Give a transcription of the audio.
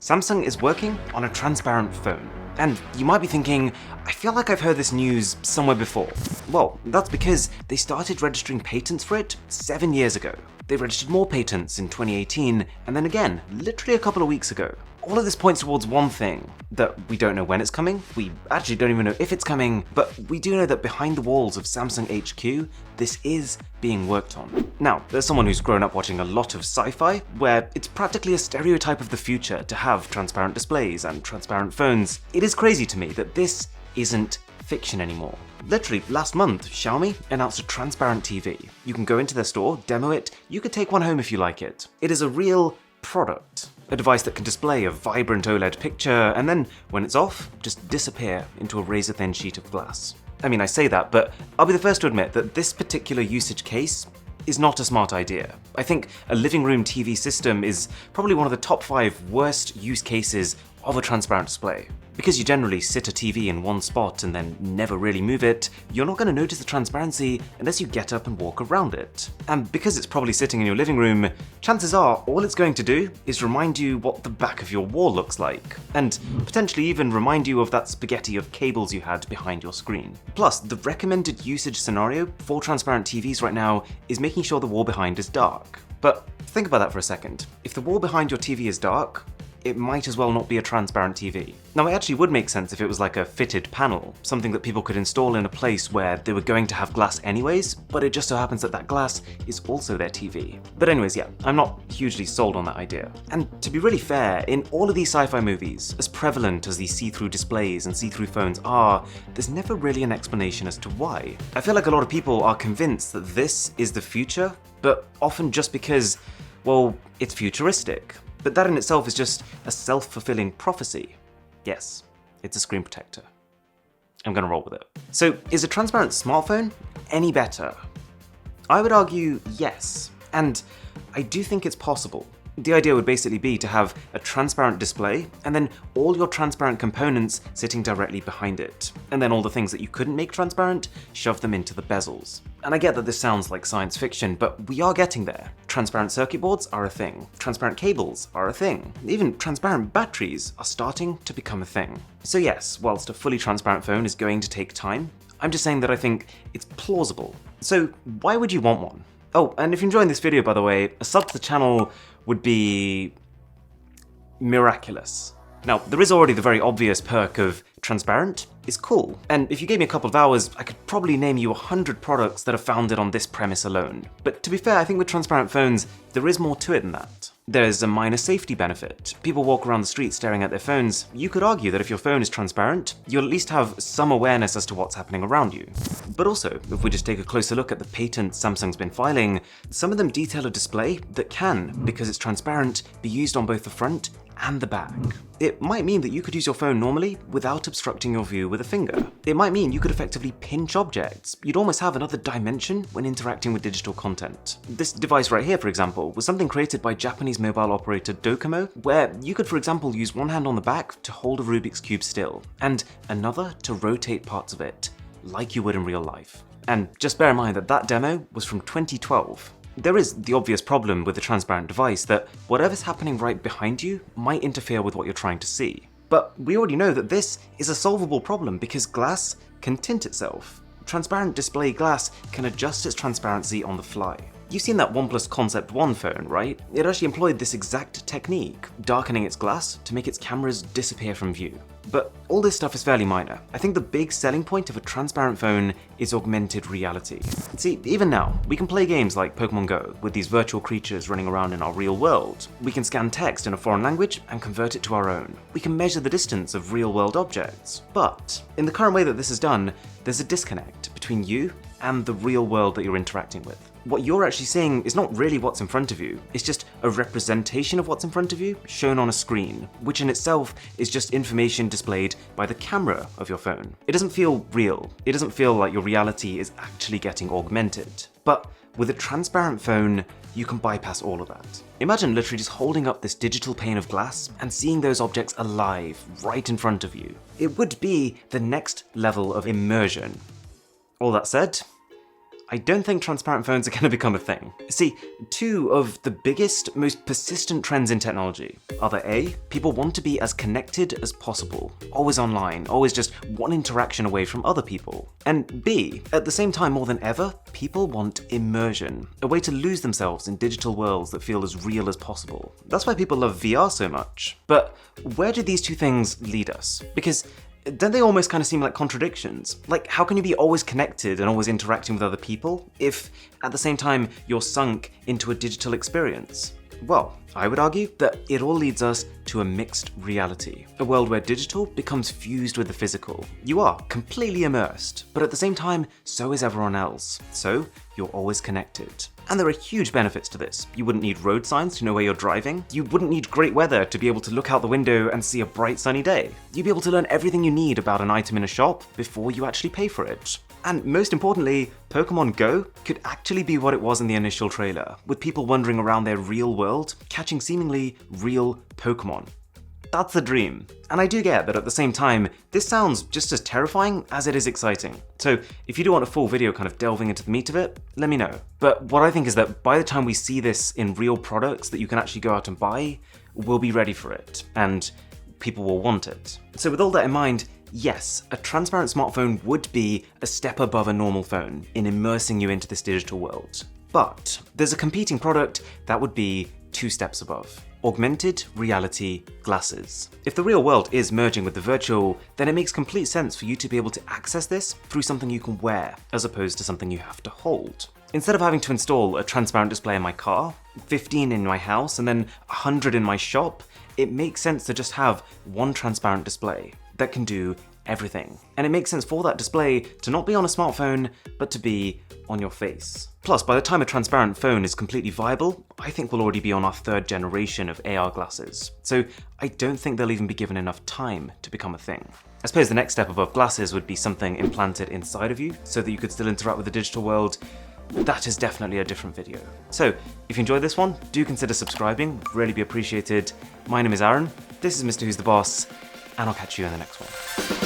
Samsung is working on a transparent phone. And you might be thinking, I feel like I've heard this news somewhere before. Well, that's because they started registering patents for it 7 years ago. They registered more patents in 2018, and then again, literally a couple of weeks ago. All of this points towards one thing, that we don't know when it's coming, we actually don't even know if it's coming, but we do know that behind the walls of Samsung HQ, this is being worked on. Now, there's someone who's grown up watching a lot of sci-fi, where it's practically a stereotype of the future to have transparent displays and transparent phones. It is crazy to me that this isn't fiction anymore. Literally, last month, Xiaomi announced a transparent TV. You can go into their store, demo it, you could take one home if you like it. It is a real product. A device that can display a vibrant OLED picture, and then, when it's off, just disappear into a razor-thin sheet of glass. I mean, I say that, but I'll be the first to admit that this particular usage case is not a smart idea. I think a living room TV system is probably one of the top 5 worst use cases of a transparent display. Because you generally sit a TV in one spot and then never really move it, you're not going to notice the transparency unless you get up and walk around it. And because it's probably sitting in your living room, chances are all it's going to do is remind you what the back of your wall looks like, and potentially even remind you of that spaghetti of cables you had behind your screen. Plus, the recommended usage scenario for transparent TVs right now is making sure the wall behind is dark. But think about that for a second. If the wall behind your TV is dark, it might as well not be a transparent TV. Now, it actually would make sense if it was like a fitted panel, something that people could install in a place where they were going to have glass anyways, but it just so happens that that glass is also their TV. But anyways, yeah, I'm not hugely sold on that idea. And to be really fair, in all of these sci-fi movies, as prevalent as these see-through displays and see-through phones are, there's never really an explanation as to why. I feel like a lot of people are convinced that this is the future, but often just because, well, it's futuristic. But that in itself is just a self-fulfilling prophecy. Yes, it's a screen protector. I'm gonna roll with it. So, is a transparent smartphone any better? I would argue yes, and I do think it's possible. The idea would basically be to have a transparent display, and then all your transparent components sitting directly behind it. And then all the things that you couldn't make transparent, shove them into the bezels. And I get that this sounds like science fiction, but we are getting there. Transparent circuit boards are a thing. Transparent cables are a thing. Even transparent batteries are starting to become a thing. So yes, whilst a fully transparent phone is going to take time, I'm just saying that I think it's plausible. So why would you want one? Oh, and if you're enjoying this video, by the way, a sub to the channel would be miraculous. Now, there is already the very obvious perk of transparent is cool. And if you gave me a couple of hours, I could probably name you 100 products that are founded on this premise alone. But to be fair, I think with transparent phones, there is more to it than that. There's a minor safety benefit. People walk around the street staring at their phones. You could argue that if your phone is transparent, you'll at least have some awareness as to what's happening around you. But also, if we just take a closer look at the patents Samsung's been filing, some of them detail a display that can, because it's transparent, be used on both the front and the back. It might mean that you could use your phone normally without obstructing your view with a finger. It might mean you could effectively pinch objects. You'd almost have another dimension when interacting with digital content. This device right here, for example, was something created by Japanese mobile operator Docomo, where you could, for example, use one hand on the back to hold a Rubik's Cube still, and another to rotate parts of it, like you would in real life. And just bear in mind that that demo was from 2012. There is the obvious problem with the transparent device that whatever's happening right behind you might interfere with what you're trying to see. But we already know that this is a solvable problem because glass can tint itself. Transparent display glass can adjust its transparency on the fly. You've seen that OnePlus Concept 1 phone, right? It actually employed this exact technique, darkening its glass to make its cameras disappear from view. But all this stuff is fairly minor. I think the big selling point of a transparent phone is augmented reality. See, even now, we can play games like Pokemon Go with these virtual creatures running around in our real world. We can scan text in a foreign language and convert it to our own. We can measure the distance of real-world objects. But in the current way that this is done, there's a disconnect between you and the real world that you're interacting with. What you're actually seeing is not really what's in front of you, it's just a representation of what's in front of you shown on a screen, which in itself is just information displayed by the camera of your phone. It doesn't feel real. It doesn't feel like your reality is actually getting augmented. But with a transparent phone, you can bypass all of that. Imagine literally just holding up this digital pane of glass and seeing those objects alive right in front of you. It would be the next level of immersion. All that said, I don't think transparent phones are going to become a thing. See, two of the biggest, most persistent trends in technology are that A, people want to be as connected as possible, always online, always just one interaction away from other people. And B, at the same time more than ever, people want immersion, a way to lose themselves in digital worlds that feel as real as possible. That's why people love VR so much. But where do these two things lead us? Because don't they almost kind of seem like contradictions? Like, how can you be always connected and always interacting with other people if, at the same time, you're sunk into a digital experience? Well, I would argue that it all leads us to a mixed reality. A world where digital becomes fused with the physical. You are completely immersed, but at the same time, so is everyone else. So, you're always connected. And there are huge benefits to this. You wouldn't need road signs to know where you're driving. You wouldn't need great weather to be able to look out the window and see a bright sunny day. You'd be able to learn everything you need about an item in a shop before you actually pay for it. And most importantly, Pokemon Go could actually be what it was in the initial trailer, with people wandering around their real world, catching seemingly real Pokemon. That's the dream. And I do get that at the same time, this sounds just as terrifying as it is exciting. So if you do want a full video kind of delving into the meat of it, let me know. But what I think is that by the time we see this in real products that you can actually go out and buy, we'll be ready for it, and people will want it. So with all that in mind, yes, a transparent smartphone would be a step above a normal phone in immersing you into this digital world. But there's a competing product that would be 2 steps above. Augmented reality glasses. If the real world is merging with the virtual, then it makes complete sense for you to be able to access this through something you can wear, as opposed to something you have to hold. Instead of having to install a transparent display in my car, 15 in my house, and then 100 in my shop, it makes sense to just have one transparent display that can do everything. And it makes sense for that display to not be on a smartphone, but to be on your face. Plus, by the time a transparent phone is completely viable, I think we'll already be on our 3rd generation of AR glasses. So I don't think they'll even be given enough time to become a thing. I suppose the next step above glasses would be something implanted inside of you so that you could still interact with the digital world. That is definitely a different video. So if you enjoyed this one, do consider subscribing, would really be appreciated. My name is Aaron, this is Mr. Who's the Boss, and I'll catch you in the next one.